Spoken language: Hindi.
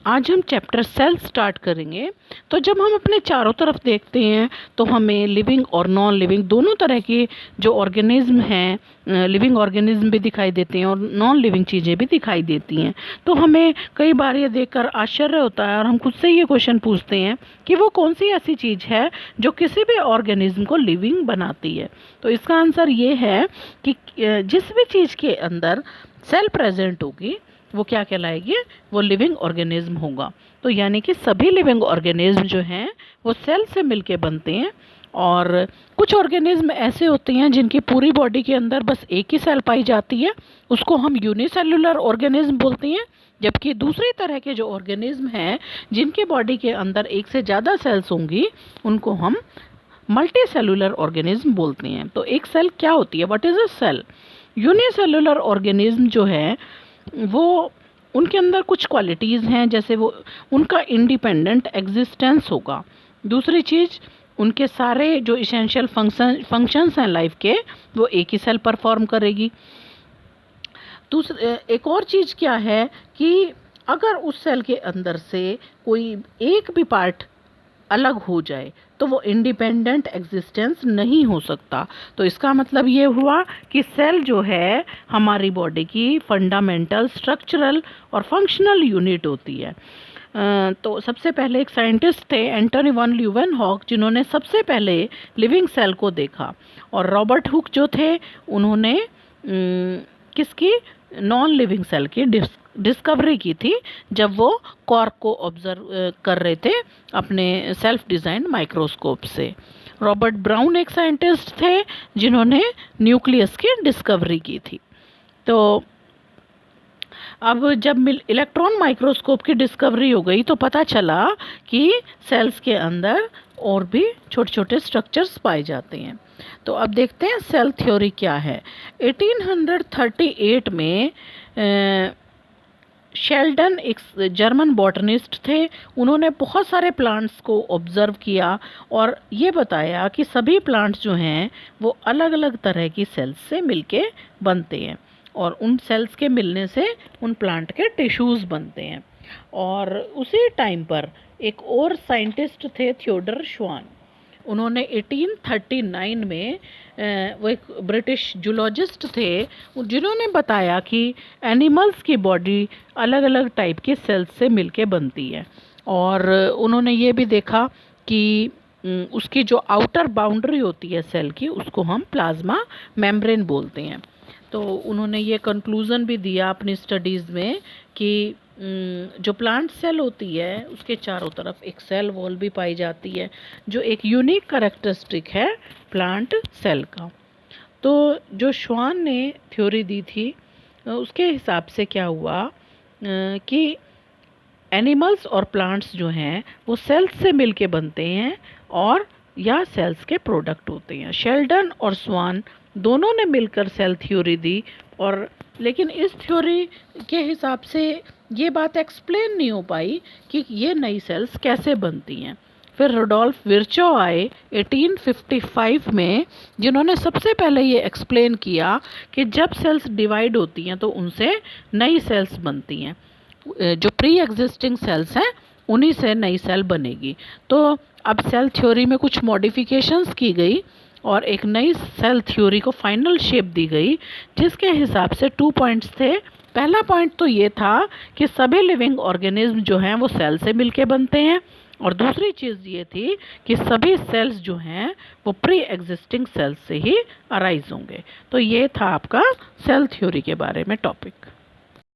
आज हम चैप्टर सेल स्टार्ट करेंगे। तो जब हम अपने चारों तरफ देखते हैं तो हमें लिविंग और नॉन लिविंग दोनों तरह के जो ऑर्गेनिज्म हैं, लिविंग ऑर्गेनिज्म भी दिखाई देते हैं और नॉन लिविंग चीज़ें भी दिखाई देती हैं। तो हमें कई बार ये देखकर आश्चर्य होता है और हम खुद से ये क्वेश्चन पूछते हैं कि वो कौन सी ऐसी चीज़ है जो किसी भी ऑर्गेनिज्म को लिविंग बनाती है। तो इसका आंसर ये है कि जिस भी चीज़ के अंदर सेल प्रेजेंट होगी वो क्या कहलाएगी, वो लिविंग ऑर्गेनिज्म होगा। तो यानी कि सभी लिविंग ऑर्गेनिज्म जो हैं वो सेल से मिलके बनते हैं। और कुछ ऑर्गेनिज्म ऐसे होते हैं जिनकी पूरी बॉडी के अंदर बस एक ही सेल पाई जाती है, उसको हम यूनिसेल्युलर ऑर्गेनिज्म बोलते हैं। जबकि दूसरी तरह के जो ऑर्गेनिज्म हैं जिनके बॉडी के अंदर एक से ज़्यादा सेल्स होंगी उनको हम मल्टी सेलुलर ऑर्गेनिज्म बोलते हैं। तो एक सेल क्या होती है, what is a cell? Unicellular organism जो है वो उनके अंदर कुछ क्वालिटीज़ हैं, जैसे वो उनका इंडिपेंडेंट एग्जिस्टेंस होगा। दूसरी चीज़, उनके सारे जो इसेंशियल फंक्शंस हैं लाइफ के वो एक ही सेल परफॉर्म करेगी। एक और चीज़ क्या है कि अगर उस सेल के अंदर से कोई एक भी पार्ट अलग हो जाए तो वो इंडिपेंडेंट एग्जिस्टेंस नहीं हो सकता। तो इसका मतलब ये हुआ कि सेल जो है हमारी बॉडी की फंडामेंटल, स्ट्रक्चरल और फंक्शनल यूनिट होती है। तो सबसे पहले एक साइंटिस्ट थे एंटनी वॉन ल्यूवेनहॉक, जिन्होंने सबसे पहले लिविंग सेल को देखा। और रॉबर्ट हुक जो थे उन्होंने किसकी, नॉन लिविंग सेल की डिस्कवरी की थी जब वो कॉर्क को ऑब्जर्व कर रहे थे अपने सेल्फ डिज़ाइन माइक्रोस्कोप से। रॉबर्ट ब्राउन एक साइंटिस्ट थे जिन्होंने न्यूक्लियस की डिस्कवरी की थी। तो अब जब इलेक्ट्रॉन माइक्रोस्कोप की डिस्कवरी हो गई तो पता चला कि सेल्स के अंदर और भी छोटे छोटे स्ट्रक्चर्स पाए जाते हैं। तो अब देखते हैं सेल थ्योरी क्या है। 1838 में शेल्डन एक जर्मन बॉटनिस्ट थे। उन्होंने बहुत सारे प्लांट्स को ऑब्जर्व किया और ये बताया कि सभी प्लांट्स जो हैं वो अलग अलग तरह की सेल्स से मिलके बनते हैं और उन सेल्स के मिलने से उन प्लांट के टिश्यूज़ बनते हैं। और उसी टाइम पर एक और साइंटिस्ट थे, थियोडर श्वान। उन्होंने 1839 में वो एक ब्रिटिश जूलॉजिस्ट थे जिन्होंने बताया कि एनिमल्स की बॉडी अलग अलग टाइप के सेल्स से मिलके बनती है। और उन्होंने ये भी देखा कि उसकी जो आउटर बाउंड्री होती है सेल की उसको हम प्लाज्मा मेम्ब्रेन बोलते हैं। तो उन्होंने ये कंक्लूज़न भी दिया अपनी स्टडीज़ में कि जो प्लांट सेल होती है उसके चारों तरफ एक सेल वॉल भी पाई जाती है जो एक यूनिक कैरेक्टरिस्टिक है प्लांट सेल का। तो जो श्वान ने थ्योरी दी थी उसके हिसाब से क्या हुआ कि एनिमल्स और प्लांट्स जो हैं वो सेल्स से मिलके बनते हैं और या सेल्स के प्रोडक्ट होते हैं। शेल्डन और स्वान दोनों ने मिलकर सेल थ्योरी दी। और लेकिन इस थ्योरी के हिसाब से ये बात एक्सप्लेन नहीं हो पाई कि ये नई सेल्स कैसे बनती हैं। फिर रुडोल्फ विर्चो आए 1855 में, जिन्होंने सबसे पहले ये एक्सप्लेन किया कि जब सेल्स डिवाइड होती हैं तो उनसे नई सेल्स बनती हैं, जो प्री एग्जिस्टिंग सेल्स हैं उन्हीं से नई सेल बनेगी। तो अब सेल थ्योरी में कुछ मॉडिफिकेशंस की गई और एक नई सेल थ्योरी को फाइनल शेप दी गई, जिसके हिसाब से 2 पॉइंट्स थे। पहला पॉइंट तो ये था कि सभी लिविंग ऑर्गेनिज्म जो हैं वो सेल से मिलके बनते हैं और दूसरी चीज़ ये थी कि सभी सेल्स जो हैं वो प्री एग्जिस्टिंग सेल्स से ही अराइज होंगे। तो ये था आपका सेल थ्योरी के बारे में टॉपिक।